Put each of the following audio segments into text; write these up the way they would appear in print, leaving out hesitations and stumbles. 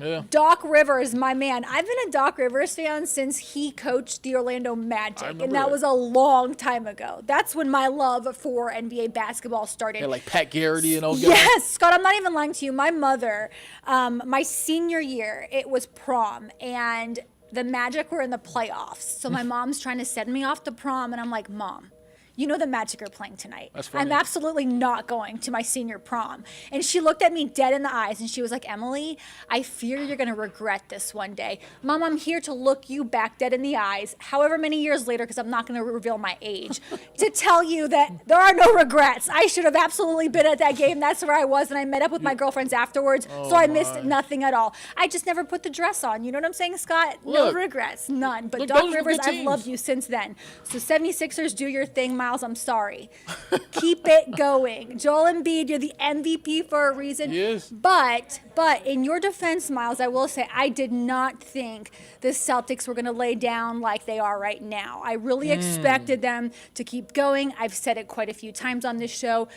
Yeah. Doc Rivers, my man. I've been a Doc Rivers fan since he coached the Orlando Magic, and that was a long time ago. That's when my love for NBA basketball started. Yeah, like Pat Garrity and all guys. Yes, Scott, I'm not even lying to you. My mother, my senior year, it was prom, and the Magic were in the playoffs. So my mom's trying to send me off to prom, and I'm like, Mom, you know the Magic are playing tonight. That's funny. I'm absolutely not going to my senior prom. And she looked at me dead in the eyes and she was like, Emily, I fear you're going to regret this one day. Mom, I'm here to look you back dead in the eyes, however many years later, because I'm not going to reveal my age, to tell you that there are no regrets. I should have absolutely been at that game. That's where I was. And I met up with my girlfriends afterwards. So I missed nothing at all. I just never put the dress on. You know what I'm saying, Scott? No regrets. None. But Doc Rivers, I've loved you since then. So 76ers, do your thing, Miles. I'm sorry. Keep it going. Joel Embiid, you're the MVP for a reason. Yes. But in your defense, Miles, I will say I did not think the Celtics were going to lay down like they are right now. I really expected them to keep going. I've said it quite a few times on this show.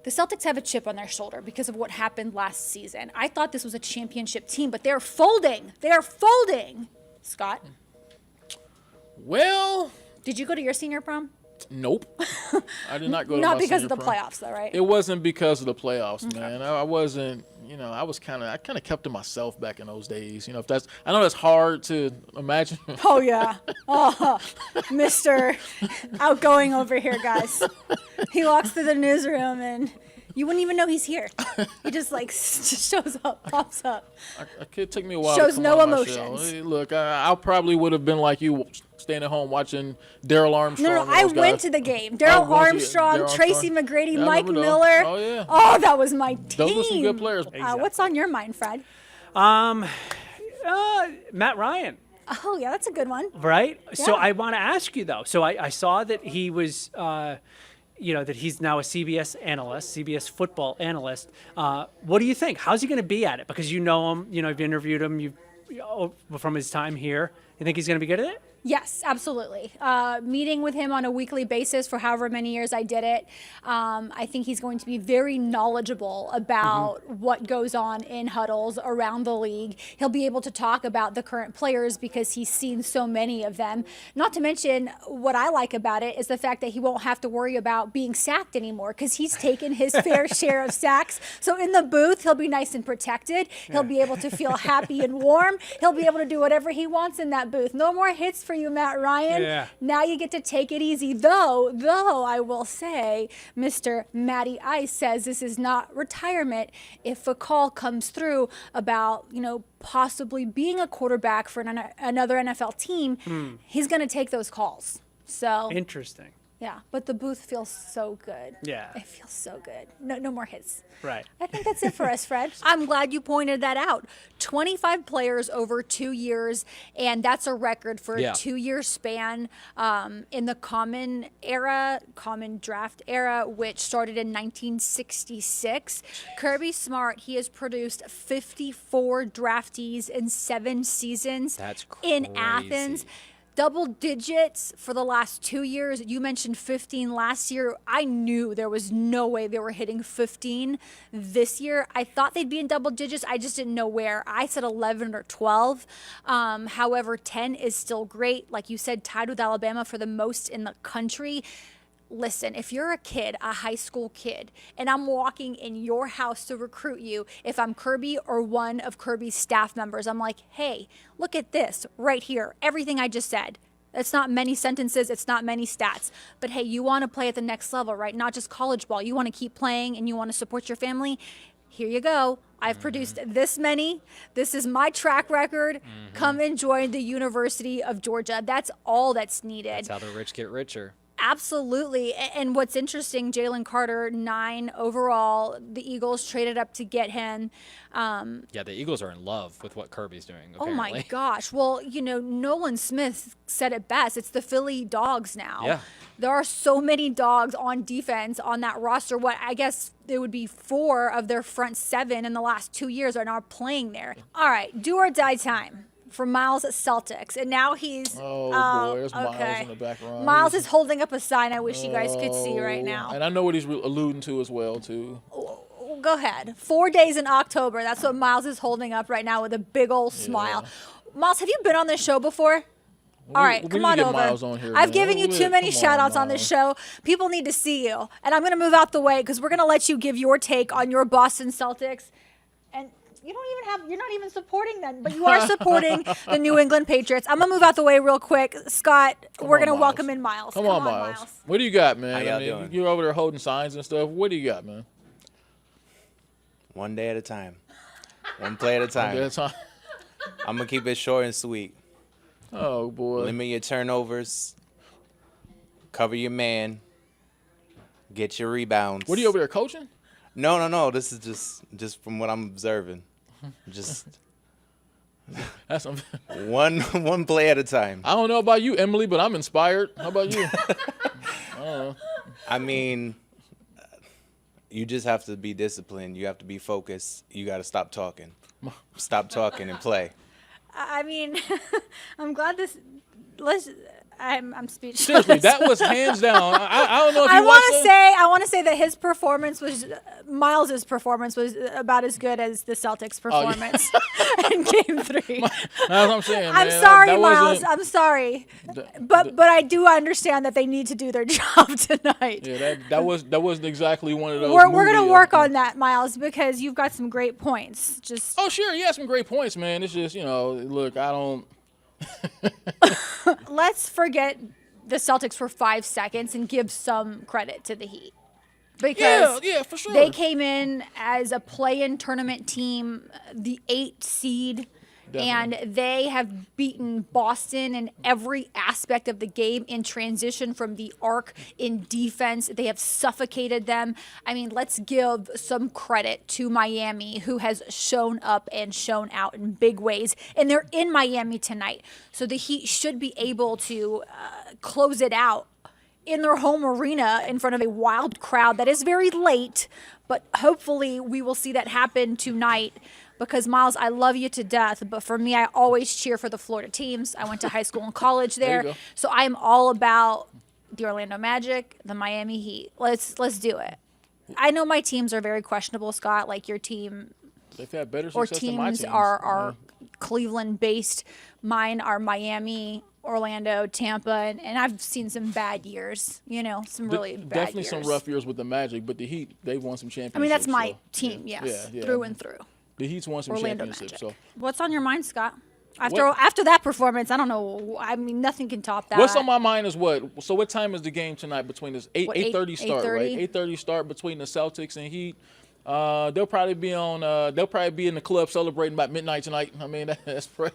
The Celtics have a chip on their shoulder because of what happened last season. I thought this was a championship team, but they're folding. They're folding. Scott? Well, did you go to your senior prom? Nope. I did not go to Not my because of the senior prom. playoffs, though, right? It wasn't because of the playoffs, man. I wasn't, I kind of kept to myself back in those days. You know, I know that's hard to imagine. Oh, yeah. Oh, Mr. Outgoing over here, guys. He walks through the newsroom and you wouldn't even know he's here. He just shows up, pops up. It took me a while. Shows to come no on my emotions. show. Hey, look, I probably would have been like you, staying at home watching Daryl Armstrong. No, I went to the game. Daryl Armstrong, Tracy McGrady, Mike Miller. Oh, yeah. Oh, that was my team. Those were some good players. What's on your mind, Fred? Matt Ryan. Oh, yeah, that's a good one. Right? Yeah. So I want to ask you, though. So I saw that he was, that he's now a CBS football analyst. What do you think? How's he going to be at it? Because you know him, you've interviewed him from his time here. You think he's going to be good at it? Yes, absolutely. Meeting with him on a weekly basis for however many years I did it. I think he's going to be very knowledgeable about what goes on in huddles around the league. He'll be able to talk about the current players because he's seen so many of them. Not to mention, what I like about it is the fact that he won't have to worry about being sacked anymore because he's taken his fair share of sacks. So in the booth, he'll be nice and protected. He'll be able to feel happy and warm. He'll be able to do whatever he wants in that booth. No more hits for you, Matt Ryan. Yeah. Now you get to take it easy. Though I will say, Mr. Matty Ice says this is not retirement. If a call comes through about, possibly being a quarterback for another NFL team, he's going to take those calls. So Interesting. yeah, but the booth feels so good. Yeah. It feels so good. No more hits. Right. I think that's it for us, Fred. I'm glad you pointed that out. 25 players over 2 years, and that's a record for a 2-year span in the common draft era, which started in 1966. Kirby Smart, he has produced 54 draftees in 7 seasons. That's crazy. In Athens. Double digits for the last 2 years. You mentioned 15 last year. I knew there was no way they were hitting 15 this year. I thought they'd be in double digits. I just didn't know where. I said 11 or 12. However, 10 is still great. Like you said, tied with Alabama for the most in the country. Listen, if you're a kid, a high school kid, and I'm walking in your house to recruit you, if I'm Kirby or one of Kirby's staff members, I'm like, hey, look at this right here. Everything I just said. It's not many sentences. It's not many stats. But hey, you want to play at the next level, right? Not just college ball. You want to keep playing and you want to support your family. Here you go. I've produced this many. This is my track record. Come and join the University of Georgia. That's all that's needed. That's how the rich get richer. Absolutely. And what's interesting, Jalen Carter, 9 overall. The Eagles traded up to get him. Yeah, the Eagles are in love with what Kirby's doing, apparently. Oh, my gosh. Well, Nolan Smith said it best. It's the Philly Dogs now. Yeah. There are so many dogs on defense on that roster. I guess it would be 4 of their front 7 in the last 2 years are now playing there. All right, do or die time for Miles at Celtics, and now he's boy, there's Miles in the background. Miles is holding up a sign I wish you guys could see right now. And I know what he's alluding to as well, too. go ahead. 4 days in October. That's what Miles is holding up right now with a big old smile. Miles, have you been on this show before? All right, come on over. Miles on here, I've man. given you too many shout outs on this show. People need to see you. And I'm going to move out the way because we're going to let you give your take on your Boston Celtics. And you're not even supporting them, but you are supporting the New England Patriots. I'm going to move out the way real quick. Scott, we're going to welcome in Miles. Come on, Miles. What do you got, man? How y'all doing? You're over there holding signs and stuff. What do you got, man? One day at a time. One play at a time. I'm going to keep it short and sweet. Oh, boy. Limit your turnovers. Cover your man. Get your rebounds. What are you over there coaching? No. This is just from what I'm observing. Just That's one play at a time. I don't know about you, Emily, but I'm inspired. How about you? I don't know. I mean, you just have to be disciplined. You have to be focused. You got to stop talking. Stop talking and play. I mean, I'm glad I'm speechless. Seriously, that was hands down. I don't know if you I watched want to say that his performance was Miles's performance was about as good as the Celtics' performance in Game 3. That's what I'm saying. I'm man. sorry, That Miles. wasn't- I'm sorry, but I do understand that they need to do their job tonight. Yeah, that wasn't exactly one of those. We're gonna movie, work on that, Miles, because you've got some great points. Just Oh, sure, you had some great points, man. It's just look, I don't. let's forget the Celtics for 5 seconds and give some credit to the Heat. Because Yeah, for sure. they came in as a play-in tournament team, the 8th seed, Definitely. and they have beaten Boston in every aspect of the game in transition from the arc, in defense. They have suffocated them. I mean, let's give some credit to Miami, who has shown up and shown out in big ways. And they're in Miami tonight. So the Heat should be able to close it out in their home arena in front of a wild crowd that is very late, but hopefully we will see that happen tonight. Because, Miles, I love you to death, but for me, I always cheer for the Florida teams. I went to high school and college There there, you go. so I am all about the Orlando Magic, the Miami Heat. Let's do it. I know my teams are very questionable, Scott, like your team They've had better or success than my teams teams. are Cleveland-based. Mine are Miami, Orlando, Tampa, and I've seen some bad years, some really bad Definitely years. some rough years with the Magic, but the Heat, they've won some championships. I mean, that's my so, team, yeah. yes, Yeah. through and through. The Heat's won some Orlando championships. Magic. So, What's on your mind, Scott? After that performance, I don't know. I mean, nothing can top that. what's on my mind is what? So, what time is the game tonight between this 8:30 start, 8:30? right? 8:30 start between the Celtics and Heat. They'll probably be on. They'll probably be in the club celebrating about midnight tonight. I mean, that's from.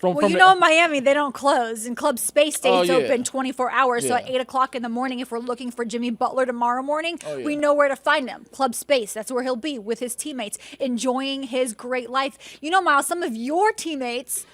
Well, in Miami, they don't close, and Club Space stays yeah. open 24 hours. So at Yeah. 8:00 in the morning, if we're looking for Jimmy Butler tomorrow morning, Oh, yeah. we know where to find him. Club Space, that's where he'll be with his teammates, enjoying his great life. Miles, some of your teammates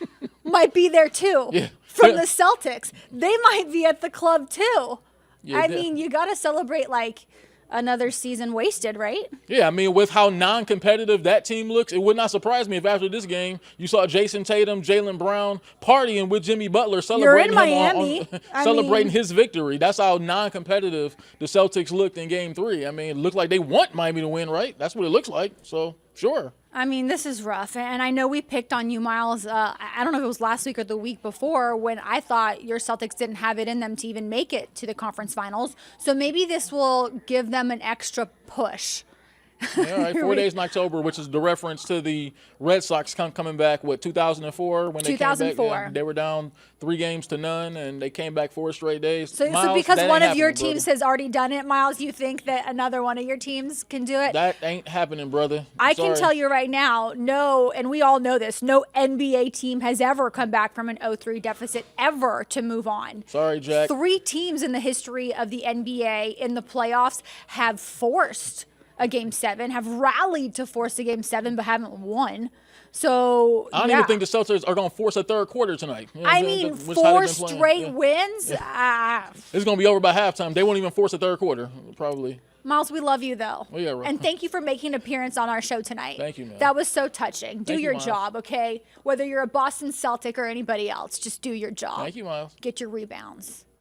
might be there too. Yeah. From the Celtics, they might be at the club too. Yeah, I mean, you got to celebrate like another season wasted, right? Yeah, I mean, with how non-competitive that team looks, it would not surprise me if after this game you saw Jason Tatum, Jaylen Brown partying with Jimmy Butler, celebrating Miami. celebrating his victory. That's how non-competitive the Celtics looked in Game 3. I mean, it looked like they want Miami to win, right? That's what it looks like. So, sure. I mean, this is rough. And I know we picked on you, Miles. I don't know if it was last week or the week before when I thought your Celtics didn't have it in them to even make it to the conference finals. So maybe this will give them an extra push. Yeah, all right, 4 days in October, which is the reference to the Red Sox coming back, 2004? When they 2004. came back, yeah, they were down 3-0, and they came back 4 straight days. So Miles, because that one ain't of your happening, teams brother. has already done it, Miles, you think that another one of your teams can do it? That ain't happening, brother. I can Sorry. tell you right now, no, and we all know this, no NBA team has ever come back from an 0-3 deficit ever to move on. Sorry, Jack. 3 teams in the history of the NBA in the playoffs have forced a Game 7, have rallied to force a Game 7, but haven't won. So, I don't even think the Celtics are going to force a third quarter tonight. You know what I I'm saying? mean, Which is how 4 they've been playing. straight Yeah. wins? It's going to be over by halftime. They won't even force a third quarter, probably. Miles, we love you, though. Well, yeah, right. And thank you for making an appearance on our show tonight. Thank you, man. That was so touching. Do Thank you, your Miles. job, okay? Whether you're a Boston Celtic or anybody else, just do your job. Thank you, Miles. Get your rebounds.